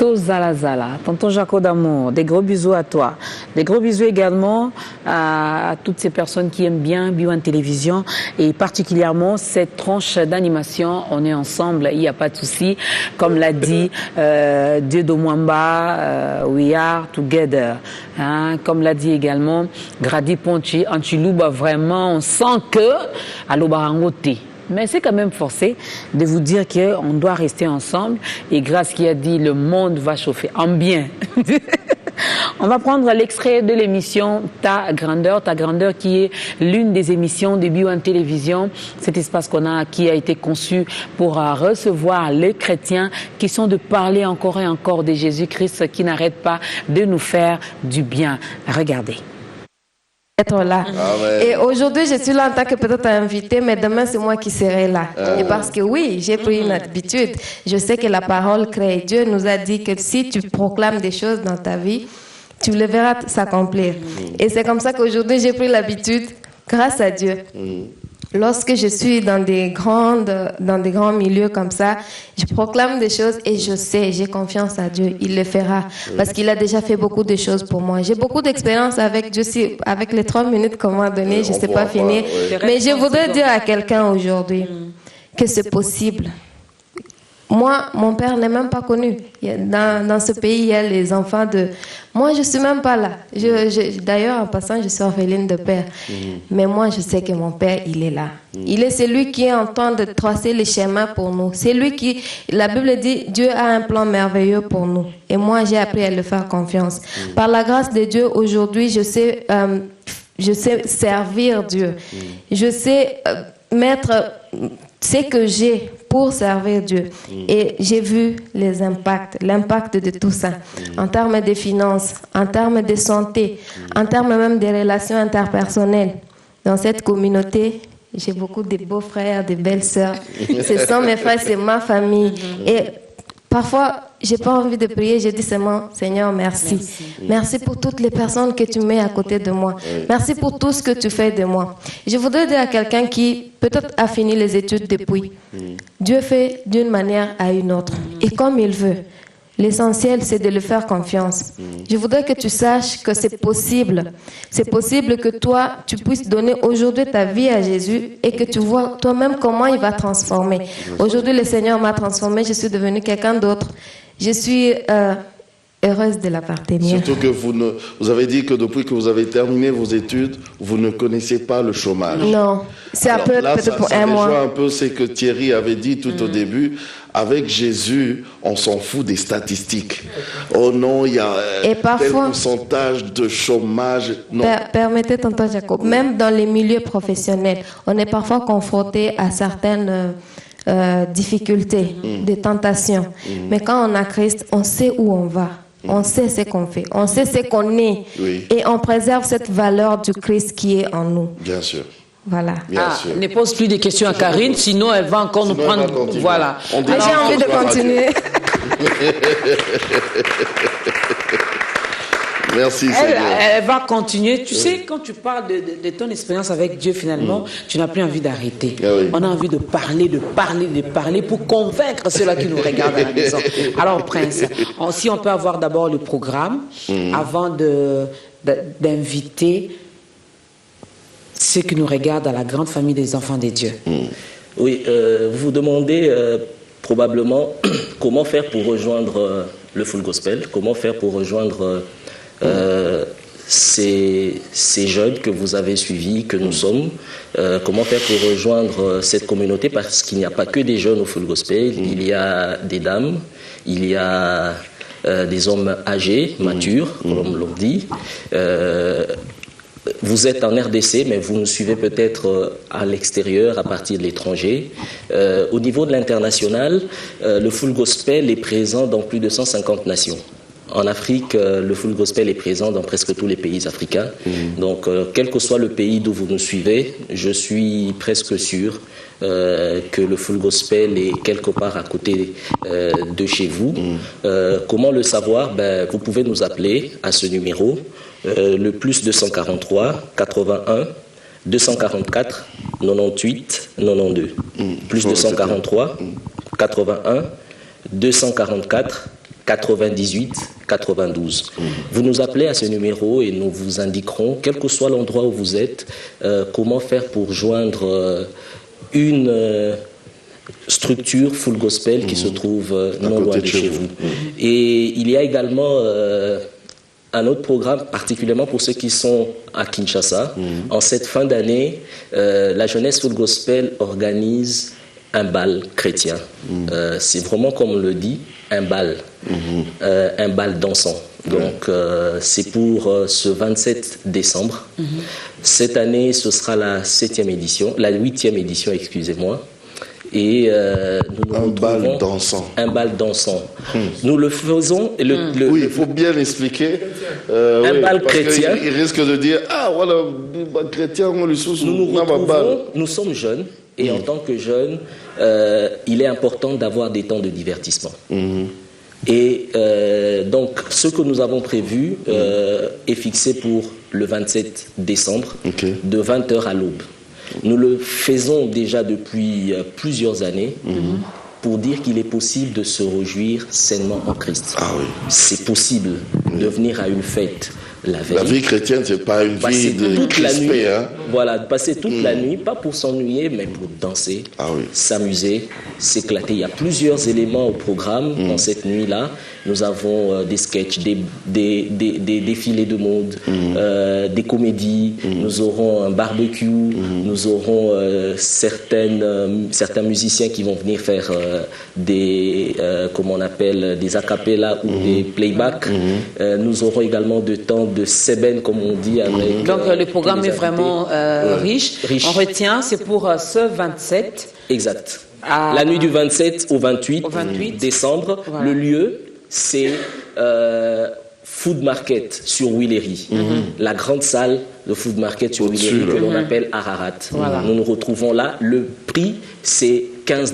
Tonton Zala Zala, tonton Jaco d'amour, des gros bisous à toi. Des gros bisous également à toutes ces personnes qui aiment bien Bio1 Télévision et particulièrement cette tranche d'animation. On est ensemble, il n'y a pas de souci. Comme l'a dit Dieu de Mwamba, we are together. Hein, comme l'a dit également Grady Ponchi, Anchilouba, vraiment, on sent que à l'Obarangote. Mais c'est quand même forcé de vous dire qu'on doit rester ensemble. Et grâce qui a dit, le monde va chauffer en bien. On va prendre l'extrait de l'émission Ta Grandeur qui est l'une des émissions de Bio1 Télévision. Cet espace qu'on a, qui a été conçu pour recevoir les chrétiens qui sont de parler encore et encore de Jésus-Christ qui n'arrête pas de nous faire du bien. Regardez. Être là. Et aujourd'hui, je suis là en tant que peut-être invité, mais demain, c'est moi qui serai là. Et parce que oui, j'ai pris une habitude. Je sais que la parole crée. Dieu nous a dit que si tu proclames des choses dans ta vie, tu le verras s'accomplir. Et c'est comme ça qu'aujourd'hui, j'ai pris l'habitude, grâce à Dieu. Lorsque je suis dans des grands milieux comme ça, je proclame des choses et je sais, j'ai confiance à Dieu, il le fera. Parce qu'il a déjà fait beaucoup de choses pour moi. J'ai beaucoup d'expérience avec Dieu, avec les 3 minutes qu'on m'a données, je ne sais pas finir. Mais je voudrais dire à quelqu'un aujourd'hui que c'est possible. Moi, mon père n'est même pas connu. Dans ce pays, il y a les enfants de... Moi, je ne suis même pas là. D'ailleurs, en passant, je suis orpheline de père. Mais moi, je sais que mon père, il est là. Il est celui qui est en train de tracer les schémas pour nous. C'est lui qui... La Bible dit, Dieu a un plan merveilleux pour nous. Et moi, j'ai appris à le faire confiance. Par la grâce de Dieu, aujourd'hui, je sais servir Dieu. Je sais mettre ce que j'ai pour servir Dieu. Et j'ai vu l'impact de tout ça, en termes de finances, en termes de santé, en termes même des relations interpersonnelles. Dans cette communauté, j'ai beaucoup de beaux-frères, de belles-sœurs. Ce sont mes frères, c'est ma famille. Et parfois, j'ai pas envie de prier, je dis seulement, Seigneur, merci. Merci pour toutes les personnes que tu mets à côté de moi. Merci pour tout ce que tu fais de moi. Je voudrais dire à quelqu'un qui peut-être a fini les études depuis, Dieu fait d'une manière à une autre, et comme il veut. L'essentiel, c'est de le faire confiance. Je voudrais que tu saches que c'est possible. C'est possible que toi, tu puisses donner aujourd'hui ta vie à Jésus et que tu vois toi-même comment il va transformer. Aujourd'hui, le Seigneur m'a transformé, je suis devenue quelqu'un d'autre. Je suis heureuse de l'appartenir. Surtout que vous avez dit que depuis que vous avez terminé vos études, vous ne connaissez pas le chômage. Non, c'est un peu peut-être pour un mois. Ça rejoint un peu ce que Thierry avait dit tout au début. Avec Jésus, on s'en fout des statistiques. Oh non, il y a tel pourcentage de chômage. Non. Permettez, tonton Jacob, même dans les milieux professionnels, on est parfois confronté à certaines difficultés, des tentations. Mais quand on a Christ, on sait où on va. On sait ce qu'on fait. On sait ce qu'on est. Et on préserve cette valeur du Christ qui est en nous. Bien sûr. Voilà. Ne pose plus de questions à Karine, sinon elle va encore nous prendre. Voilà. Mais j'ai envie de continuer. Merci. Elle va continuer. Tu sais, quand tu parles de ton expérience avec Dieu, finalement, tu n'as plus envie d'arrêter. On a envie de parler pour convaincre ceux-là qui nous regardent à la maison. Alors, Prince, si on peut avoir d'abord le programme avant d'inviter ceux qui nous regardent à la grande famille des enfants de Dieu. Oui, vous vous demandez probablement comment faire pour rejoindre le Full Gospel, comment faire pour rejoindre ces jeunes que vous avez suivis, que nous sommes, comment faire pour rejoindre cette communauté, parce qu'il n'y a pas que des jeunes au Full Gospel, il y a des dames, il y a des hommes âgés, matures, comme l'on dit. Vous êtes en RDC, mais vous nous suivez peut-être à l'extérieur, à partir de l'étranger. Au niveau de l'international, le Full Gospel est présent dans plus de 150 nations. En Afrique, le Full Gospel est présent dans presque tous les pays africains. Donc, quel que soit le pays d'où vous nous suivez, je suis presque sûr que le Full Gospel est quelque part à côté de chez vous. Comment le savoir? Vous pouvez nous appeler à ce numéro, le plus 243 81 244 98 92. Plus 243 81 244 98 92. Vous nous appelez à ce numéro et nous vous indiquerons, quel que soit l'endroit où vous êtes, comment faire pour joindre une structure full gospel qui se trouve non loin de chez vous. Et il y a également un autre programme, particulièrement pour ceux qui sont à Kinshasa. En cette fin d'année, la jeunesse full gospel organise un bal chrétien. C'est vraiment, comme on le dit, un bal dansant. Donc, c'est pour ce 27 décembre. Cette année, ce sera la 8e édition, excusez-moi. Et nous un bal dansant. Un bal dansant. Nous le faisons. Oui, il faut bien l'expliquer. Un bal chrétien. Il risque de dire voilà, chrétien, on lui sous. Nous sommes jeunes. Et en tant que jeunes, il est important d'avoir des temps de divertissement. Et donc, ce que nous avons prévu est fixé pour le 27 décembre, de 20h à l'aube. Nous le faisons déjà depuis plusieurs années pour dire qu'il est possible de se réjouir sainement en Christ. C'est possible de venir à une fête la veille. La vie chrétienne, c'est pas une vie de crispé, hein? Voilà, passer toute la nuit, pas pour s'ennuyer, mais pour danser, s'amuser, s'éclater. Il y a plusieurs éléments au programme dans cette nuit-là. Nous avons des sketchs, des défilés de mode, des comédies. Nous aurons un barbecue. Nous aurons certains musiciens qui vont venir faire des a cappella ou des playbacks. Nous aurons également de temps de seben, comme on dit. Avec, donc le programme est vraiment riche. On retient, c'est pour ce 27. Exact. La nuit du 27 au 28 décembre. Voilà. Le lieu, c'est Food Market sur Willery. La grande salle de Food Market sur Willery que l'on appelle Ararat. Nous nous retrouvons là. Le prix, c'est $15.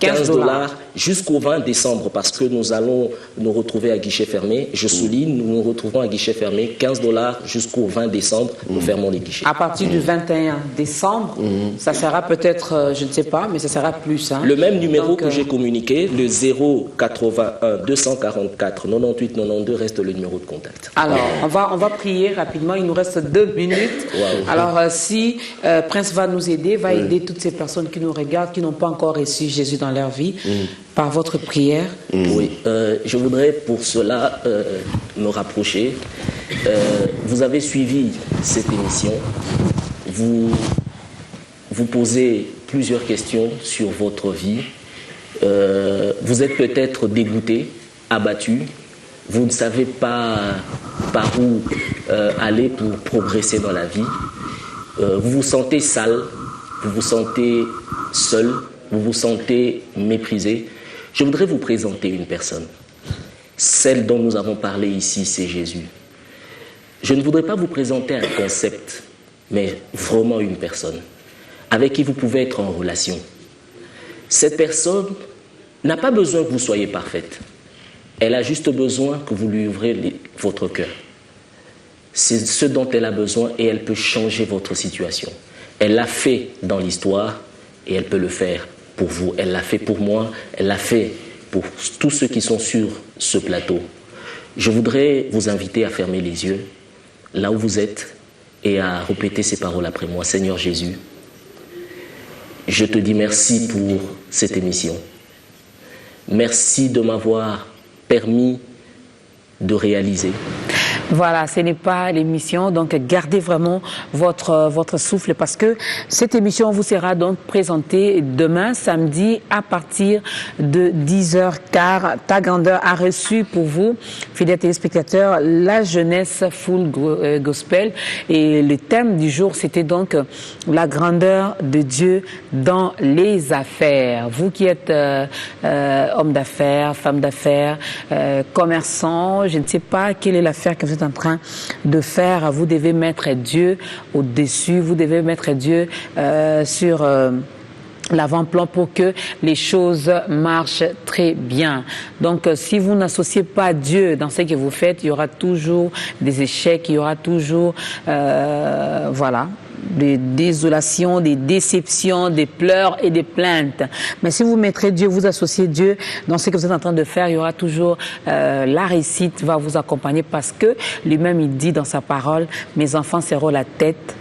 $15 jusqu'au 20 décembre, parce que nous allons nous retrouver à guichet fermé. Je souligne, nous nous retrouvons à guichet fermé. $15 jusqu'au 20 décembre, nous fermons les guichets. À partir du 21 décembre, ça sera peut-être, je ne sais pas, mais ça sera plus. Hein. Le même numéro que j'ai communiqué, le 081 244 98 92 reste le numéro de contact. Alors, on va prier rapidement. Il nous reste 2 minutes. Alors, si Prince va nous aider, va aider toutes ces personnes qui nous regardent, qui n'ont pas encore reçu Jésus dans leur vie, par votre prière. Oui, je voudrais pour cela me rapprocher. Vous avez suivi cette émission. Vous posez plusieurs questions sur votre vie. Vous êtes peut-être dégoûté, abattu. Vous ne savez pas par où aller pour progresser dans la vie. Vous vous sentez sale, vous vous sentez seul, vous vous sentez méprisé. Je voudrais vous présenter une personne. Celle dont nous avons parlé ici, c'est Jésus. Je ne voudrais pas vous présenter un concept, mais vraiment une personne avec qui vous pouvez être en relation. Cette personne n'a pas besoin que vous soyez parfaite. Elle a juste besoin que vous lui ouvrez votre cœur. C'est ce dont elle a besoin et elle peut changer votre situation. Elle l'a fait dans l'histoire et elle peut le faire pour vous. Elle l'a fait pour moi, elle l'a fait pour tous ceux qui sont sur ce plateau. Je voudrais vous inviter à fermer les yeux là où vous êtes et à répéter ces paroles après moi. Seigneur Jésus, je te dis merci pour cette émission. Merci de m'avoir permis de réaliser. Voilà, ce n'est pas l'émission, donc gardez vraiment votre souffle, parce que cette émission vous sera donc présentée demain, samedi, à partir de 10h15. Ta grandeur a reçu pour vous, fidèles téléspectateurs, la jeunesse full gospel. Et le thème du jour, c'était donc la grandeur de Dieu dans les affaires. Vous qui êtes homme d'affaires, femme d'affaires, commerçant, je ne sais pas quelle est l'affaire que vous êtes en train de faire. Vous devez mettre Dieu au-dessus, vous devez mettre Dieu sur l'avant-plan pour que les choses marchent très bien. Donc, si vous n'associez pas Dieu dans ce que vous faites, il y aura toujours des échecs, il y aura toujours, voilà. des désolations, des déceptions, des pleurs et des plaintes. Mais si vous mettrez Dieu, vous associez Dieu dans ce que vous êtes en train de faire, il y aura toujours la réussite va vous accompagner parce que lui-même il dit dans sa parole, mes enfants seront la tête